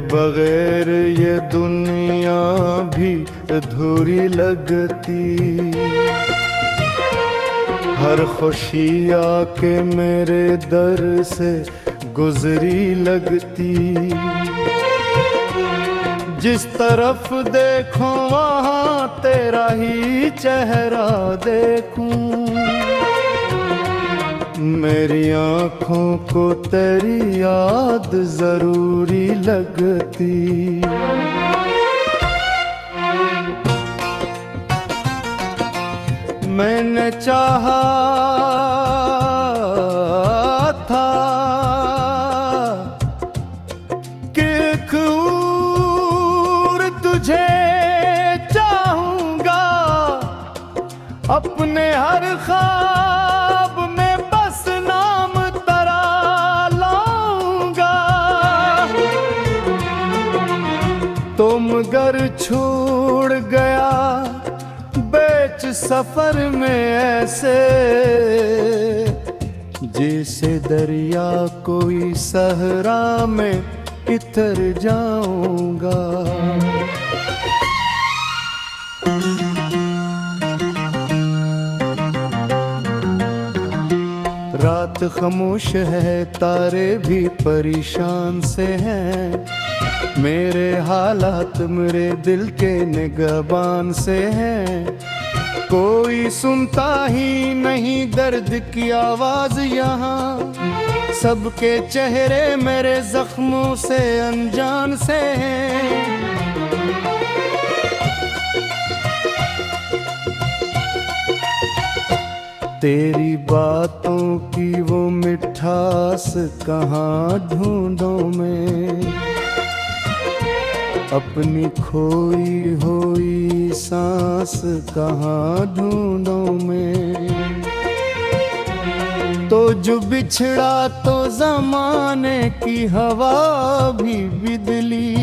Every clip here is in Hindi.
बगैर ये दुनिया भी अधूरी लगती। हर खुशी आके मेरे दर से गुजरी लगती। जिस तरफ देखो वहाँ तेरा ही चेहरा देखूं। मेरी आँखों को तेरी याद जरूरी लगती। मैंने चाहा था कि खूर तुझे चाहूंगा, अपने हर ख्वाब में बस नाम तेरा लाऊंगा। तुम घर छोड़ गया बेच सफर में ऐसे, जैसे दरिया कोई सहरा में इतर जाऊंगा। रात खामोश है, तारे भी परेशान से हैं। मेरे हालात मेरे दिल के निगहबान से हैं। कोई सुनता ही नहीं दर्द की आवाज यहाँ। सबके चेहरे मेरे जख्मों से अनजान से हैं। तेरी बातों की वो मिठास कहाँ ढूंढूं मैं, अपनी खोई हुई सांस कहाँ ढूंढूं मैं। तो जो बिछड़ा तो जमाने की हवा भी बिदली,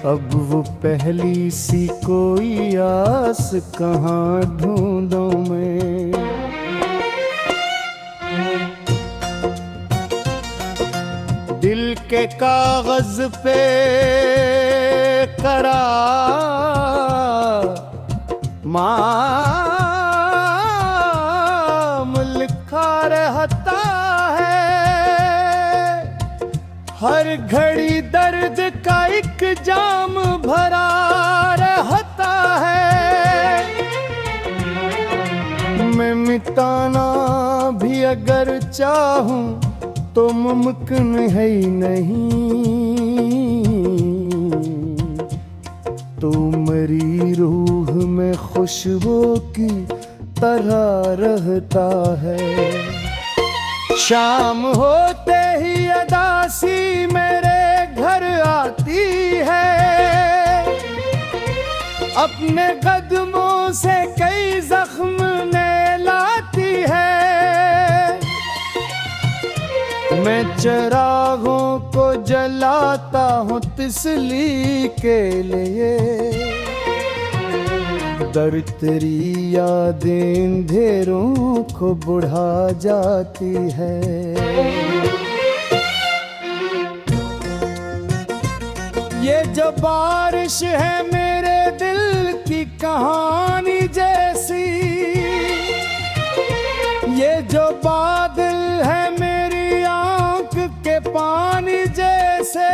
अब वो पहली सी कोई आस कहाँ ढूंढूं मैं। दिल के कागज पे करार नाम लिखा रहता है। हर घड़ी दर्द का एक जाम भरा रहता है। मैं मिटाना भी अगर चाहूं तो मुमकिन है ही नहीं। तू मेरी रूह में खुशबू की तरह रहता है। शाम होते ही अदासी मेरे घर आती है। अपने कदमों से कई जख्म नहलाती है। मैं चिरागों को जलाता हूँ तिसली के लिए। दर्द तेरी यादें अंधेरों को बुढ़ा जाती है। ये जो बारिश है मेरे दिल की कहानी जैसी। ये जो बादल है मेरी आंख के पानी जैसे।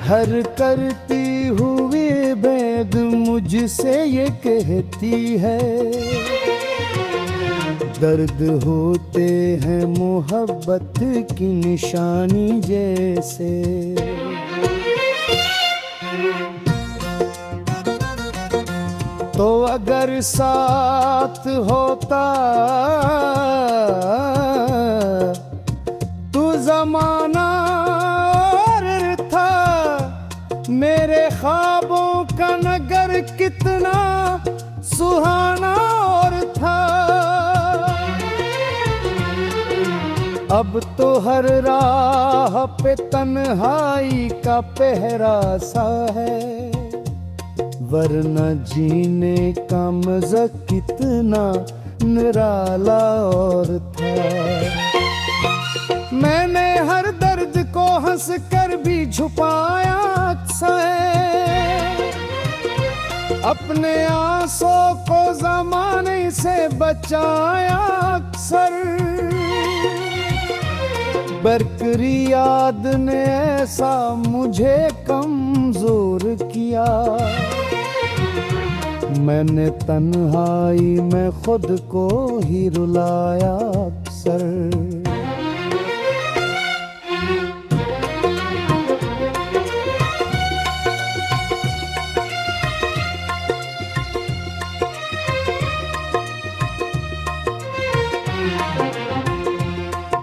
हर करती हुई भेद मुझसे ये कहती है। दर्द होते हैं मोहब्बत की निशानी जैसे। तो अगर साथ होता तू जमाना और था। मेरे ख्वाबों का नगर कितना सुहाना और था। अब तो हर राह पे तन्हाई का पहरा सा है। वरना जीने का मजा कितना निराला और था। मैंने हर दर्द को हंस कर भी छुपाया अक्सर, अपने आंसू को ज़माने से बचाया अक्सर। बरकरी याद ने ऐसा मुझे कमजोर किया, मैंने तन्हाई में खुद को ही रुलाया अक्सर।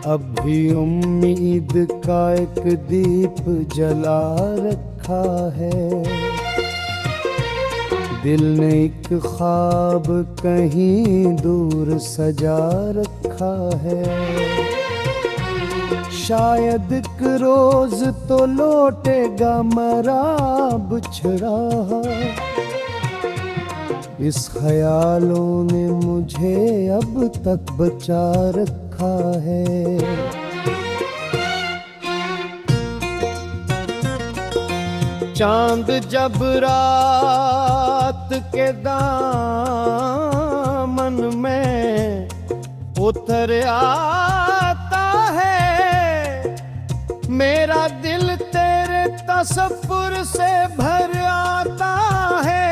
अब भी उम्मीद का एक दीप जला रखा है, दिल ने एक ख्वाब कहीं दूर सजा रखा है। शायद एक रोज तो लौटेगा मरा बिछड़ा, इस ख्यालों ने मुझे अब तक बचा रखा है। चांद जब रात के दामन में उतर आता है, मेरा दिल तेरे तसव्वुर से भर आता है।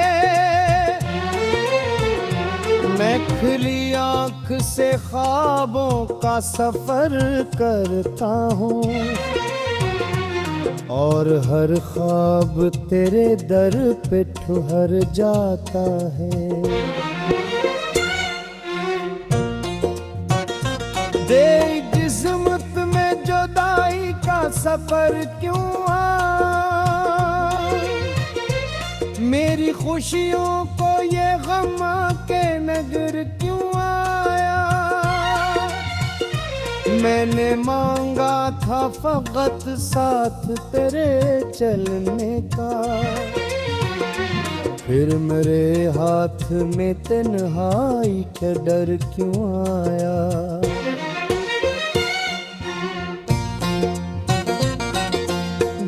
मैं खुली आँख से ख्वाबों का सफर करता हूँ, और हर ख्वाब तेरे दर पे ठुहर जाता है। देख किस्मत में जुदाई का सफर क्यों आया, मेरी खुशियों को ये गम के नगर क्यों आया। मैंने मांगा था फकत साथ तेरे चलने का, फिर मेरे हाथ में तन्हाई का डर क्यों आया।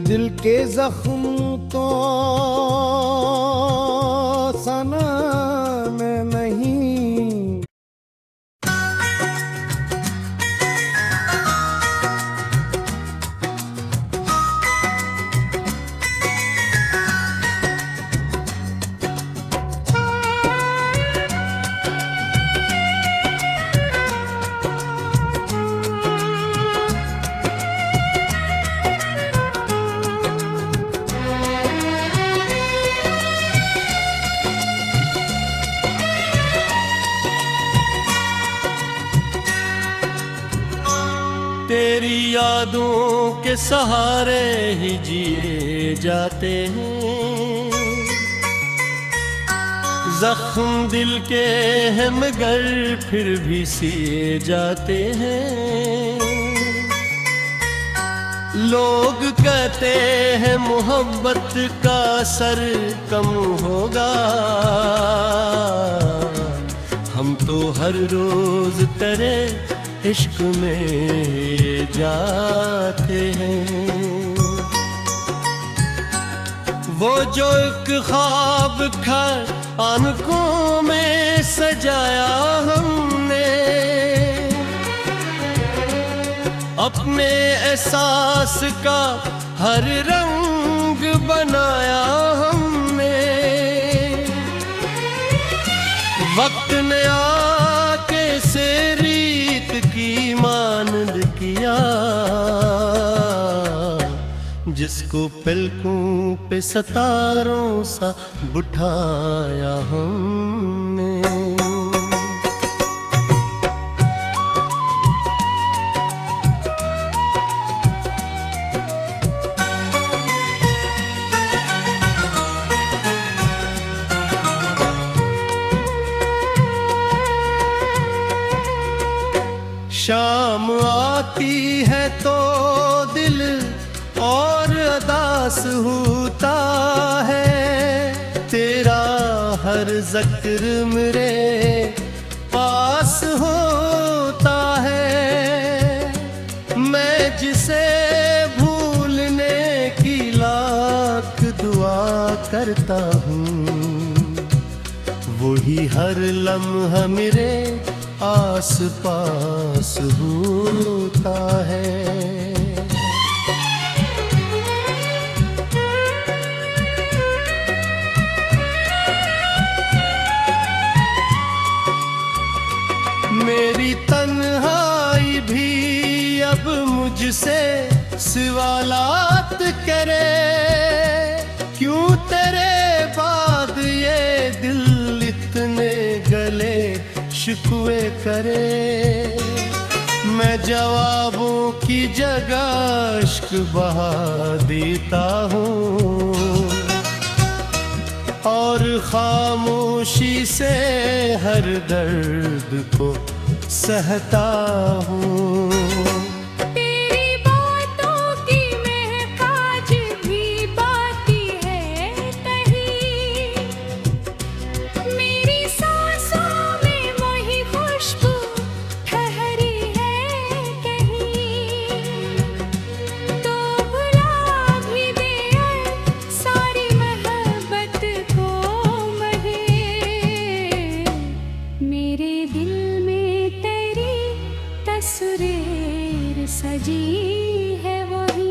दिल के जख्म तो सना में नहीं, तेरी यादों के सहारे ही जिए जाते हैं। जख्म दिल के हैं मगर फिर भी सिए जाते हैं। लोग कहते हैं मोहब्बत का असर कम होगा, हम तो हर रोज तेरे इश्क में जाते हैं। वो जो एक ख्वाब घर आंखों में सजाया हमने, अपने एहसास का हर रंग बनाया हमने। वक्त ने आके से रीत की मानद किया, जिसको पलकों पे सितारों सा बिठाया हमने। शाम आती है तो दिल और अदास होता है, तेरा हर ज़िक्र मेरे पास होता है। मैं हर लम्हा मेरे आस पास होता है। मेरी तन्हाई भी अब मुझसे सवालात करे, क्यों तेरे बाद ये दिल इतने गले शिकवे करे। मैं जवाबों की जगह इश्क बहा देता हूँ और खामोशी से हर दर्द को सहता हूँ। तेरी बातों की महक आज भी बाती है कहीं, मेरी सांसों में वही खुशबू ठहरी है कहीं। तो भुला भी दे सारी मोहब्बत को महे, मेरे दिल में तेरी तस्वीर सजी है वही।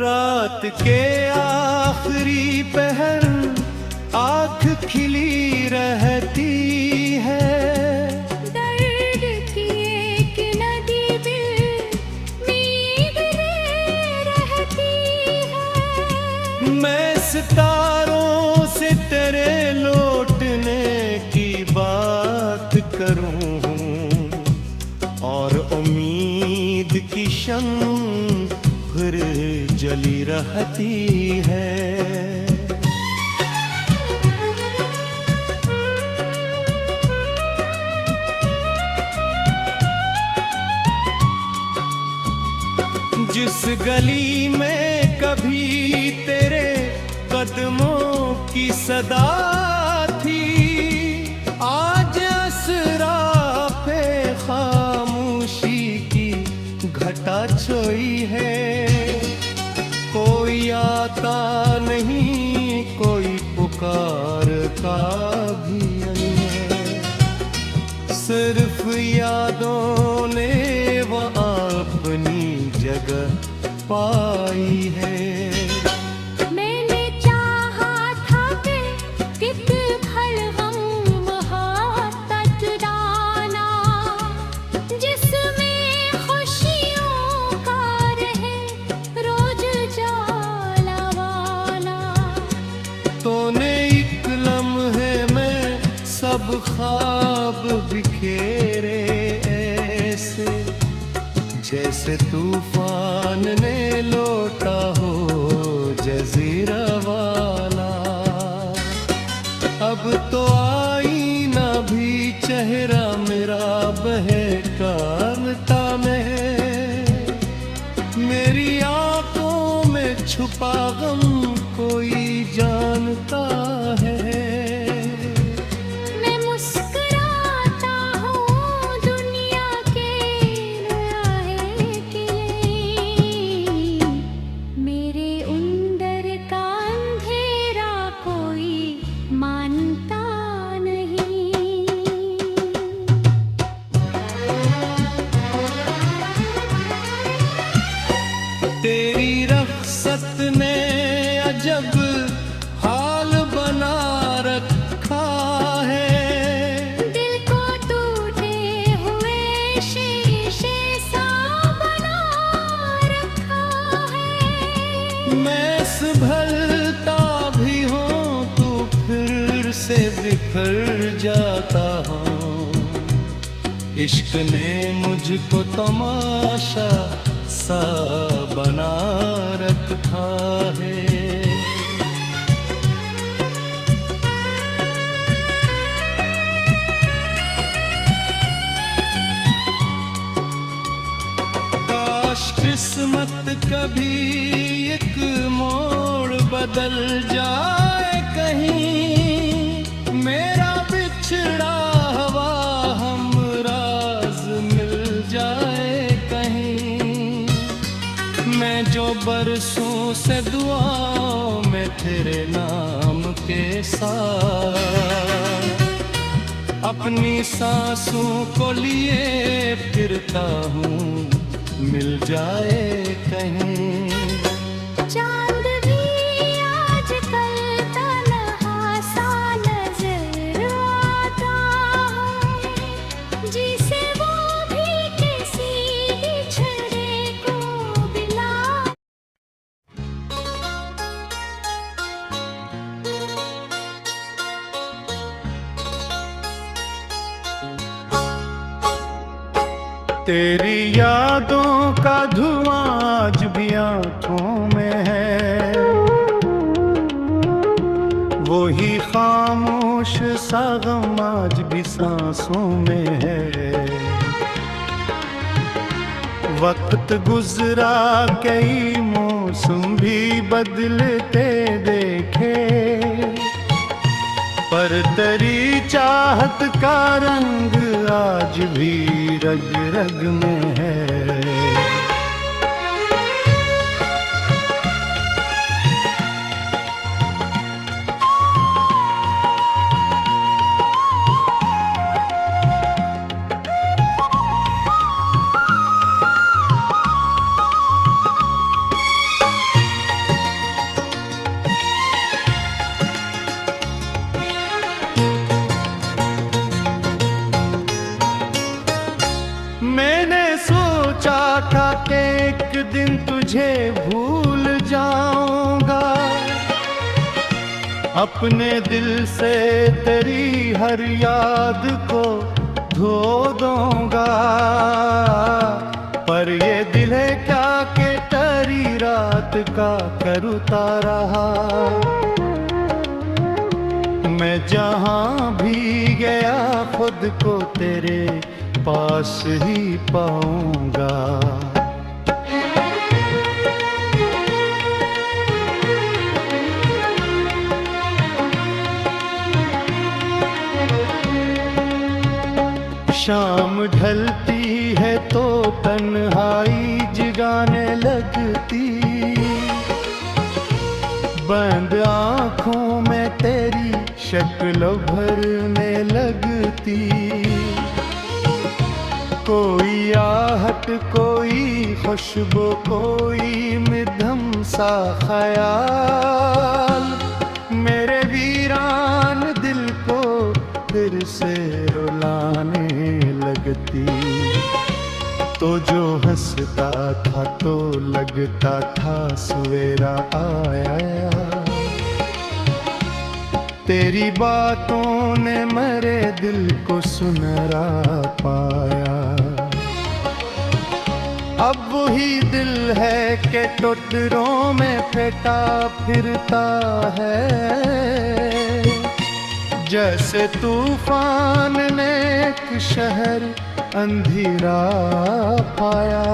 रात के आखिरी पहर आँख खिली रहती है, दर्द की एक नदी दिल में रहती है। मैं सितारों से तेरे लौटने की बात करूं और उम्मीद की शम्म फिर जली रहती है। जिस गली में कभी तेरे कदमों की सदा थी, आज असरा पे खामोशी की घटा छोई है। कोई आता नहीं, कोई पुकारता भी नहीं है, सिर्फ यादों ने वो अपनी जगह पाई है। मैंने चाहा था कि कित भर हम वहाँ तक जाना, जिसमें खुशियों का रहे रोज जाला वाला। तूने एक लम्हे में सब ख्वाब बिखेरे ऐसे, जैसे तूफान ने लौटा हो जजीरा वाला। अब तो आईना भी चेहरा मेरा बहकाता में, मेरी आंखों में छुपा गम कोई जानता है। मैं मुस्कुराता हूँ दुनिया के राहे के लिए, मेरे अंदर का अंधेरा कोई मानता नहीं। तेरी रख्सत ने अजब हाल बना रखा है, दिल को टूटे हुए शीशे सा बना रखा है। मैं संभलता भी हूँ तो फिर से बिखर जाता हूँ। इश्क ने मुझको तमाशा सा बना रखा है। काश किस्मत कभी एक मोड़ बदल जाए कहीं, मेरा बिछड़ा हुआ हम राज मिल जाए कहीं। मैं जो बरसों से दुआओं में तेरे नाम के साथ अपनी सांसों को लिए फिरता हूँ, मिल जाए कहीं। चांद भी आजकल तन्हा सा नजर आता है, जिसे वो भी किसी बिछड़े को बिला। तेरी यादों का धुआं आज भी आंखों में है, वही खामोश सा गम आज भी सांसों में है। वक्त गुजरा कई मौसम भी बदलते देखे, पर तेरी चाहत का रंग आज भी रग रग में है। मैंने सोचा था कि एक दिन तुझे भूल जाऊंगा, अपने दिल से तेरी हर याद को धो दूंगा। पर ये दिल है क्या कि तेरी रात का करता रहा, मैं जहां भी गया खुद को तेरे पास ही पाऊंगा। शाम ढलती है तो तन्हाई जगाने लगती, बंद आंखों में तेरी शक्ल भरने लगती। कोई आहट कोई खुशबू कोई मिधम सा ख्याल, मेरे वीरान दिल को फिर से रुलाने लगती। तो जो हंसता था तो लगता था सवेरा आया, तेरी बातों ने मेरे दिल को सुनहरा पाया। अब वही दिल है कि टुकड़ों में फेंटा फिरता है, जैसे तूफान ने एक शहर अंधेरा पाया।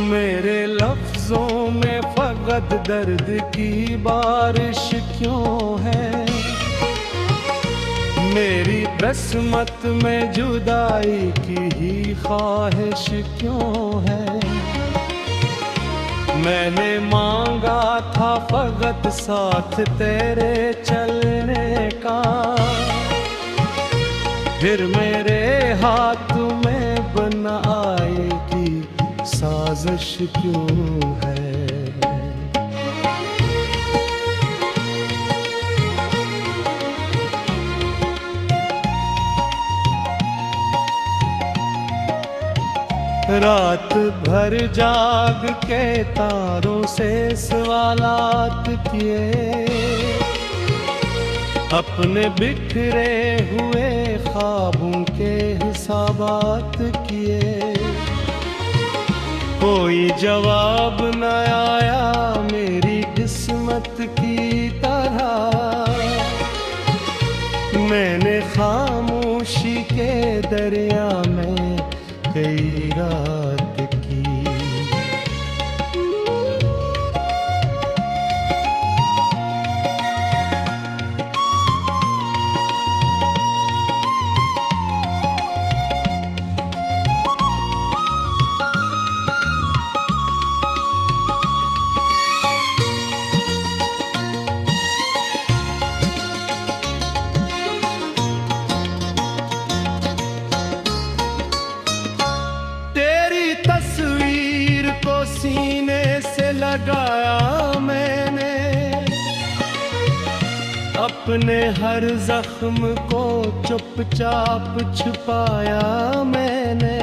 मेरे लफ्जों में फकत दर्द की बारिश क्यों है, मेरी किस्मत में जुदाई की ही ख्वाहिश क्यों है। मैंने मांगा था फकत साथ तेरे चलने का, फिर मेरे हाथ में बन आएगी साजिश क्यों है। रात भर जाग के तारों से सवालात किए, अपने बिखरे हुए ख्वाबों के हिसाबात किए। कोई जवाब न आया मेरी किस्मत की तरह। मैंने खामोशी के दरिया में कई रात की। तस्वीर को सीने से लगाया मैंने, अपने हर जख्म को चुपचाप छुपाया मैंने।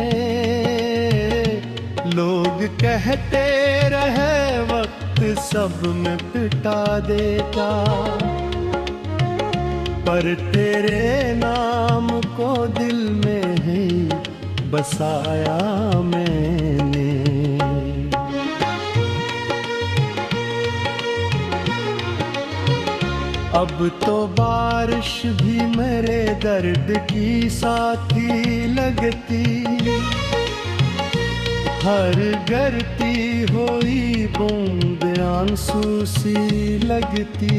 लोग कहते रहे वक्त सब में पिटा देगा, पर तेरे नाम को दिल में ही बसाया मैंने। अब तो बारिश भी मेरे दर्द की साथी लगती, हर गिरती हुई बूंद आंसू सी लगती।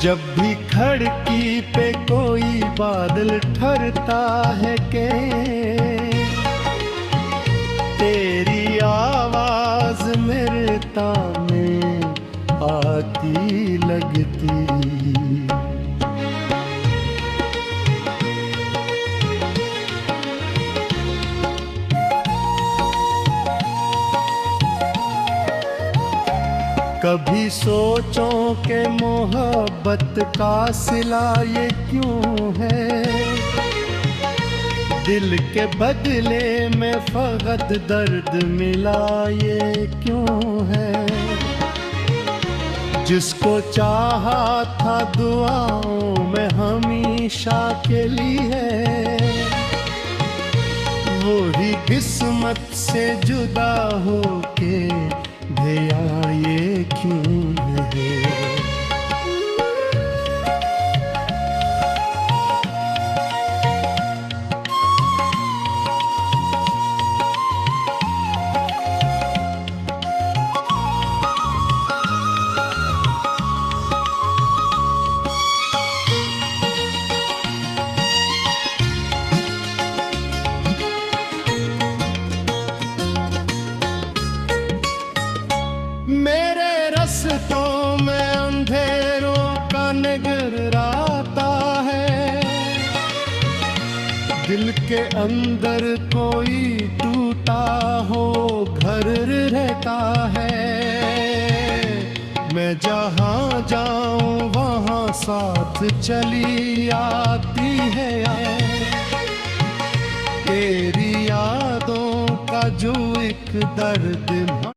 जब भी खिड़की पे कोई बादल ठहरता है के तेरी आवाज मेरे ताने आती लगती। कभी सोचों के मोहब्बत का सिला ये क्यों है, दिल के बदले में फकत दर्द मिला ये क्यों है। जिसको चाहा था दुआओं में हमेशा के लिए, वो ही किस्मत से जुदा होके भैया ये क्यों है। मेरे रस्तों में अंधेरों का निगराता है, दिल के अंदर कोई टूटा हो घर रहता है। मैं जहाँ जाऊँ वहाँ साथ चली आती है तेरी यादों का जो एक दर्द